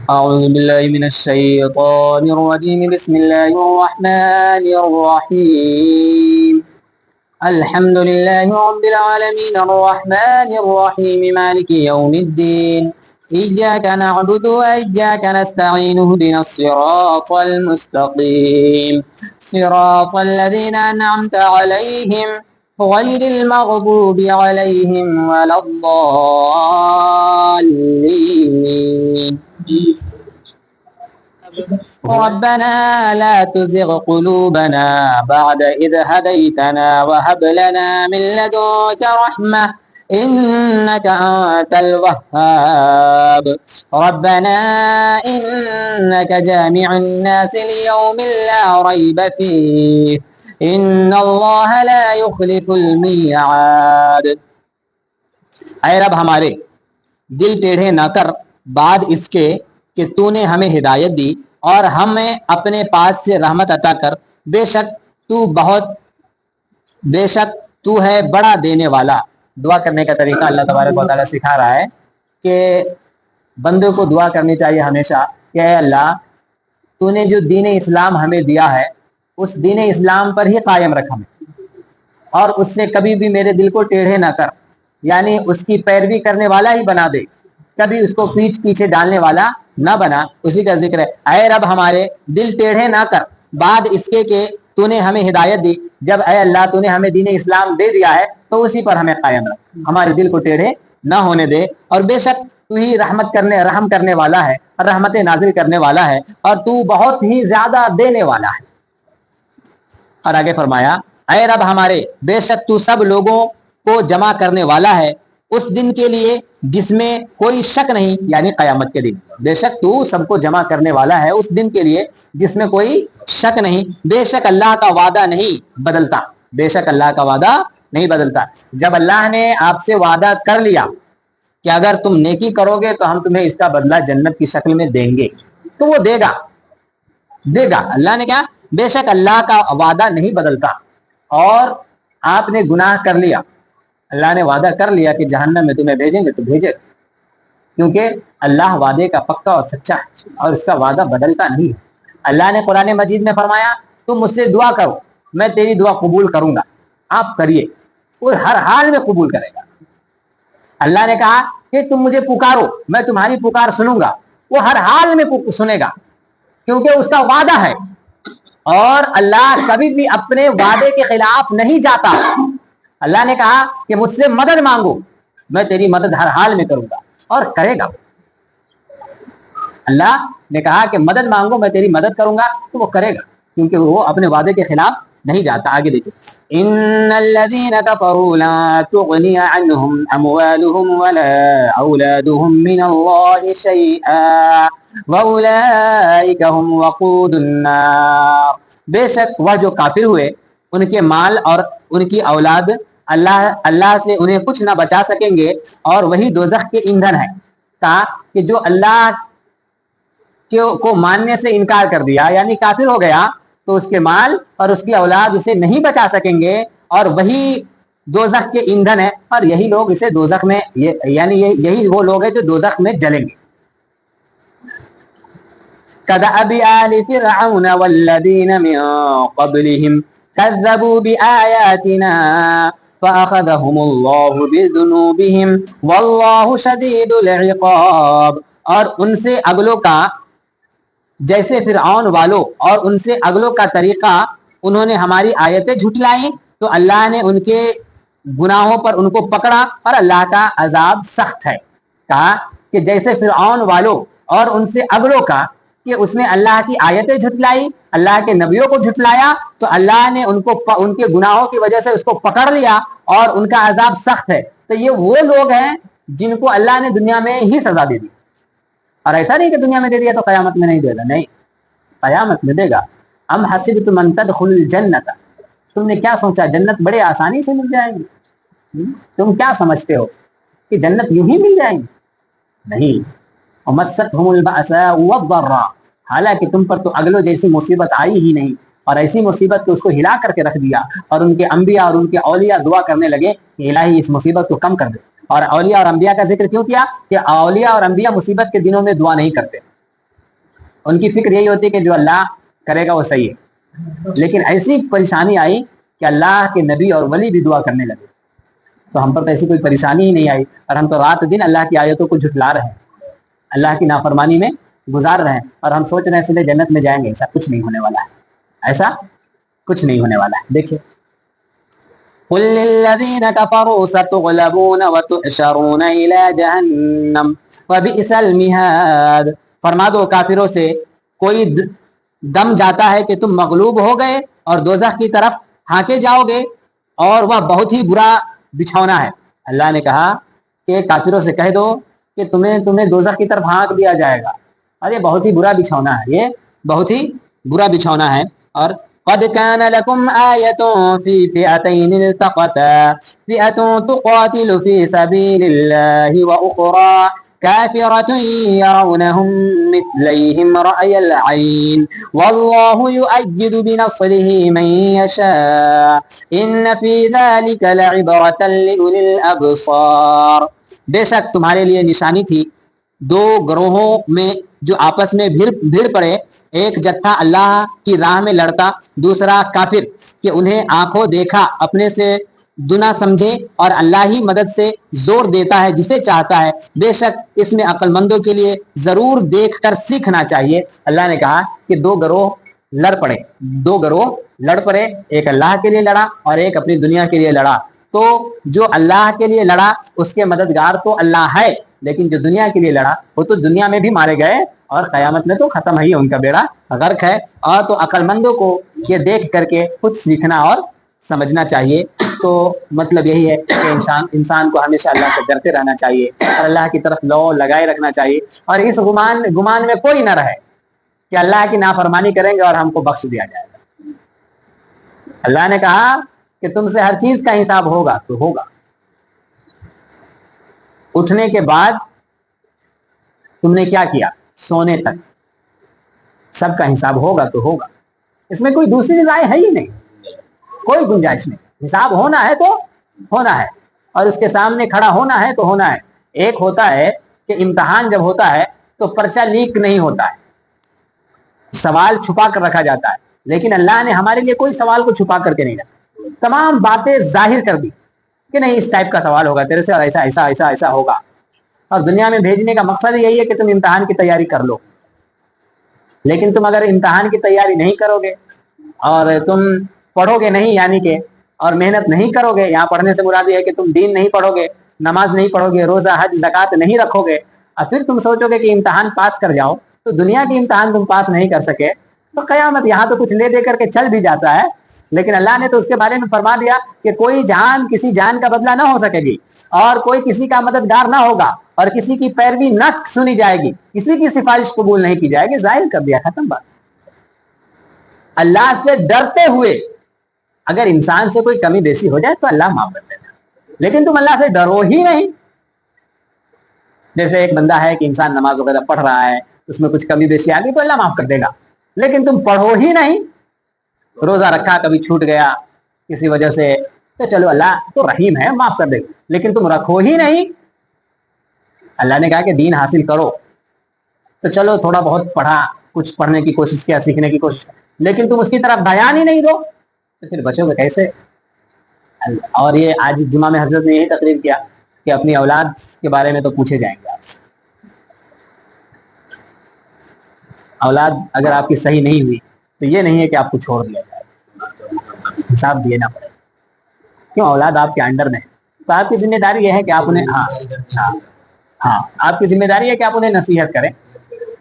أعوذ بالله من الشيطان الرجيم بسم الله الرحمن الرحيم الحمد لله رب العالمين الرحمن الرحيم مالك يوم الدين إياك نعبد وإياك نستعين اهدنا الصراط المستقيم صراط الذين أنعمت عليهم غير المغضوب عليهم ولا الضالين ربنا لا تزغ قلوبنا بعد إذ هديتنا وهب لنا من لدنك رحمة إنك أنت الوهاب ربنا إنك جامع الناس ليوم لا ريب فيه إن الله لا يخلف الميعاد۔ اے رب ہمارے دل ٹیڑھے نہ کر بعد اس کے کہ تو نے ہمیں ہدایت دی اور ہمیں اپنے پاس سے رحمت عطا کر، بے شک تو ہے بڑا دینے والا۔ دعا کرنے کا طریقہ اللہ تبارک و تعالیٰ سکھا رہا ہے کہ بندوں کو دعا کرنی چاہیے ہمیشہ کہ اے اللہ تو نے جو دین اسلام ہمیں دیا ہے اس دین اسلام پر ہی قائم رکھ ہمیں، اور اس سے کبھی بھی میرے دل کو ٹیڑھے نہ کر، یعنی اس کی پیروی کرنے والا ہی بنا دے، کبھی اس کو پیچھے ڈالنے والا نہ بنا۔ اسی کا ذکر ہے، اے رب ہمارے دل ٹیڑھے نہ کر بعد اس کے کہ تو نے ہمیں ہدایت دی۔ جب اے اللہ تو نے ہمیں دین اسلام دے دیا ہے تو اسی پر ہمیں قائم رکھ، ہمارے دل کو ٹیڑھے نہ ہونے دے، اور بے شک تو ہی رحم کرنے والا ہے، رحمت نازل کرنے والا ہے، اور تو بہت ہی زیادہ دینے والا ہے۔ اور آگے فرمایا، اے رب ہمارے بے شک تو سب لوگوں کو جمع کرنے والا ہے اس دن کے لیے جس میں کوئی شک نہیں، یعنی قیامت کے دن۔ بے شک تو سب کو جمع کرنے والا ہے اس دن کے لیے جس میں کوئی شک نہیں، بے شک اللہ کا وعدہ نہیں بدلتا، بے شک اللہ کا وعدہ نہیں بدلتا۔ جب اللہ نے آپ سے وعدہ کر لیا کہ اگر تم نیکی کرو گے تو ہم تمہیں اس کا بدلہ جنت کی شکل میں دیں گے، تو وہ دے گا۔ اللہ نے کہا بے شک اللہ کا وعدہ نہیں بدلتا، اور آپ نے گناہ کر لیا، اللہ نے وعدہ کر لیا کہ جہنم میں تمہیں بھیجیں گے تو بھیجے گا، کیونکہ اللہ وعدے کا پکا اور سچا ہے اور اس کا وعدہ بدلتا نہیں ہے۔ اللہ نے قرآن مجید میں فرمایا تم مجھ سے دعا کرو میں تیری دعا قبول کروں گا، آپ کریے، وہ ہر حال میں قبول کرے گا۔ اللہ نے کہا کہ تم مجھے پکارو میں تمہاری پکار سنوں گا، وہ ہر حال میں سنے گا، کیونکہ اس کا وعدہ ہے، اور اللہ کبھی بھی اپنے وعدے کے خلاف نہیں جاتا۔ اللہ نے کہا کہ مجھ سے مدد مانگو میں تیری مدد ہر حال میں کروں گا، اور کرے گا۔ اللہ نے کہا کہ مدد مانگو میں تیری مدد کروں گا، تو وہ کرے گا، کیونکہ وہ اپنے وعدے کے خلاف نہیں جاتا۔ آگے دیکھیں، ان الذين كفروا لا تغني عنهم اموالهم ولا اولادهم من الله شيئا واولئك هم وقود النار۔ بے شک وہ جو کافر ہوئے ان کے مال اور ان کی اولاد اللہ سے انہیں کچھ نہ بچا سکیں گے، اور وہی دوزخ کے ایندھن ہے۔ کہا کہ جو اللہ کو ماننے سے انکار کر دیا، یعنی کافر ہو گیا، تو اس کے مال اور اس کی اولاد اسے نہیں بچا سکیں گے، اور وہی دوزخ کے ایندھن ہے، اور یہی لوگ اسے دوزخ میں یعنی یہی وہ لوگ ہیں جو دوزخ میں جلیں گے۔ كدأب آل فرعون والذين من قبلهم كذبوا بآياتنا فأخذهم الله بذنوبهم والله شديد العقاب۔ اور ان سے اگلوں کا جیسے فرعون والوں اور ان سے اگلوں کا طریقہ، انہوں نے ہماری آیتیں جھٹلائیں تو اللہ نے ان کے گناہوں پر ان کو پکڑا، اور اللہ کا عذاب سخت ہے۔ کہا کہ جیسے فرعون والوں اور ان سے اگلوں کا کہ اس نے اللہ کی آیتیں جھٹلائی، اللہ کے نبیوں کو جھٹلایا، تو اللہ نے ان کے گناہوں کی وجہ سے اس کو پکڑ لیا، اور ان کا عذاب سخت ہے۔ تو یہ وہ لوگ ہیں جن کو اللہ نے دنیا میں ہی سزا دے دی، اور ایسا نہیں کہ دنیا میں دے دیا تو قیامت میں نہیں دے گا، نہیں، قیامت میں دے گا۔ ام حسبتم ان تدخلوا الجنۃ، تم نے کیا سوچا جنت بڑے آسانی سے مل جائے گی؟ تم کیا سمجھتے ہو کہ جنت یوں ہی مل جائے گی؟ نہیں۔ ومستهم البأساء والضراء، حالانکہ تم پر تو اگلوں جیسی مصیبت آئی ہی نہیں، اور ایسی مصیبت کہ اس کو ہلا کر کے رکھ دیا، اور ان کے انبیاء اور ان کے اولیاء دعا کرنے لگے کہ الہی اس مصیبت کو کم کر دے۔ اور اولیاء اور انبیاء کا ذکر کیوں کیا؟ کہ اولیاء اور انبیاء مصیبت کے دنوں میں دعا نہیں کرتے، ان کی فکر یہی ہوتی ہے کہ جو اللہ کرے گا وہ صحیح ہے. لیکن ایسی پریشانی آئی کہ اللہ کے نبی اور ولی بھی دعا کرنے لگے. تو ہم پر تو ایسی کوئی پریشانی ہی نہیں آئی, اور ہم تو رات دن اللہ کی آیتوں کو جھٹلا رہے ہیں, اللہ کی نافرمانی میں گزار رہے ہیں, اور ہم سوچ رہے ہیں سیدھے جنت میں جائیں گے. ایسا کچھ نہیں ہونے والا ہے, ایسا کچھ نہیں ہونے والا ہے. دیکھیے, قل للذین کفروا ستغلبون وتحشرون الی جہنم وبئس المہاد. فرما دو کافروں سے, کوئی دم جاتا ہے کہ تم مغلوب ہو گئے اور دوزخ کی طرف ہانکے جاؤ گے, اور وہ بہت ہی برا بچھونا ہے. اللہ نے کہا کہ کافروں سے کہہ دو کہ تمہیں دوزخ کی طرف ہانک دیا جائے گا, اور یہ بہت ہی برا بچھونا ہے, یہ بہت ہی برا بچھونا ہے. اور قد كان لكم آية في فئتين التقتا فئة تقاتل في سبيل الله وأخرى كافرة يرونهم مثليهم رأي العين والله يؤيد بنصره من يشاء إن في ذلك لعبرة لأولي الأبصار. بے شک تمہارے لیے نشانی تھی دو گروہوں میں جو آپس میں بھیڑ پڑے, ایک جتھا اللہ کی راہ میں لڑتا, دوسرا کافر کہ انہیں آنکھوں دیکھا اپنے سے دنا سمجھے, اور اللہ ہی مدد سے زور دیتا ہے جسے چاہتا ہے. بے شک اس میں عقل مندوں کے لیے ضرور دیکھ کر سیکھنا چاہیے. اللہ نے کہا کہ دو گروہ لڑ پڑے, ایک اللہ کے لیے لڑا اور ایک اپنی دنیا کے لیے لڑا. تو جو اللہ کے لیے لڑا اس کے مددگار تو اللہ ہے, لیکن جو دنیا کے لیے لڑا وہ تو دنیا میں بھی مارے گئے اور قیامت میں تو ختم ہی, ان کا بیڑا غرق ہے. اور تو عقل مندوں کو یہ دیکھ کر کے خود سیکھنا اور سمجھنا چاہیے. تو مطلب یہی ہے کہ انسان کو ہمیشہ اللہ سے ڈرتے رہنا چاہیے اور اللہ کی طرف لو لگائے رکھنا چاہیے, اور اس گمان میں کوئی نہ رہے کہ اللہ کی نافرمانی کریں گے اور ہم کو بخش دیا جائے گا. اللہ نے کہا کہ تم سے ہر چیز کا حساب ہوگا تو ہوگا. اٹھنے کے بعد تم نے کیا کیا, سونے تک سب کا حساب ہوگا تو ہوگا. اس میں کوئی دوسری رائے ہے ہی نہیں, کوئی گنجائش نہیں. حساب ہونا ہے تو ہونا ہے, اور اس کے سامنے کھڑا ہونا ہے تو ہونا ہے. ایک ہوتا ہے کہ امتحان جب ہوتا ہے تو پرچہ لیک نہیں ہوتا ہے, سوال چھپا کر رکھا جاتا ہے. لیکن اللہ نے ہمارے لیے کوئی سوال کو چھپا کر کے نہیں رکھا, تمام باتیں ظاہر کر دی کہ نہیں اس ٹائپ کا سوال ہوگا تیرے سے, اور ایسا ایسا ایسا ایسا ہوگا. اور دنیا میں بھیجنے کا مقصد یہی ہے کہ تم امتحان کی تیاری کر لو. لیکن تم اگر امتحان کی تیاری نہیں کرو گے اور تم پڑھو گے نہیں, یعنی کہ اور محنت نہیں کرو گے, یہاں پڑھنے سے مراد یہ ہے کہ تم دین نہیں پڑھو گے, نماز نہیں پڑھو گے, روزہ حج زکات نہیں رکھو گے, اور پھر تم سوچو گے کہ امتحان پاس کر جاؤ, تو دنیا کی امتحان تم پاس نہیں کر سکے تو قیامت یہاں تو کچھ لے دے کر کے چل بھی جاتا ہے. لیکن اللہ نے تو اس کے بارے میں فرما دیا کہ کوئی جان کسی جان کا بدلہ نہ ہو سکے گی, اور کوئی کسی کا مددگار نہ ہوگا, اور کسی کی پیروی نہ سنی جائے گی, کسی کی سفارش قبول نہیں کی جائے گی. ظاہر کر دیا, ختم بات. اللہ سے ڈرتے ہوئے اگر انسان سے کوئی کمی بیشی ہو جائے تو اللہ معاف کر دیتا, لیکن تم اللہ سے ڈرو ہی نہیں. جیسے ایک بندہ ہے کہ انسان نماز وغیرہ پڑھ رہا ہے, اس میں کچھ کمی بیشی آ گئی تو اللہ معاف کر دے گا, لیکن تم پڑھو ہی نہیں. روزہ رکھا کبھی چھوٹ گیا کسی وجہ سے تو چلو اللہ تو رحیم ہے معاف کر دے گا, لیکن تم رکھو ہی نہیں. اللہ نے کہا کہ دین حاصل کرو, تو چلو تھوڑا بہت پڑھا, کچھ پڑھنے کی کوشش کیا, سیکھنے کی کوشش, لیکن تم اس کی طرف دھیان ہی نہیں دو تو پھر بچو گے کیسے. اور یہ آج جمعہ میں حضرت نے یہی تقریر کیا کہ اپنی اولاد کے بارے میں تو پوچھے جائیں گے آپ سے. اولاد اگر آپ کی صحیح نہیں ہوئی تو یہ نہیں ہے کہ آپ کو چھوڑ دیا جائے, حساب دینا پڑے. کیوں, اولاد آپ کے انڈر میں, تو آپ کی ذمہ داری یہ ہے کہ آپ انہیں آپ کی ذمہ داری ہے کہ آپ انہیں نصیحت کریں,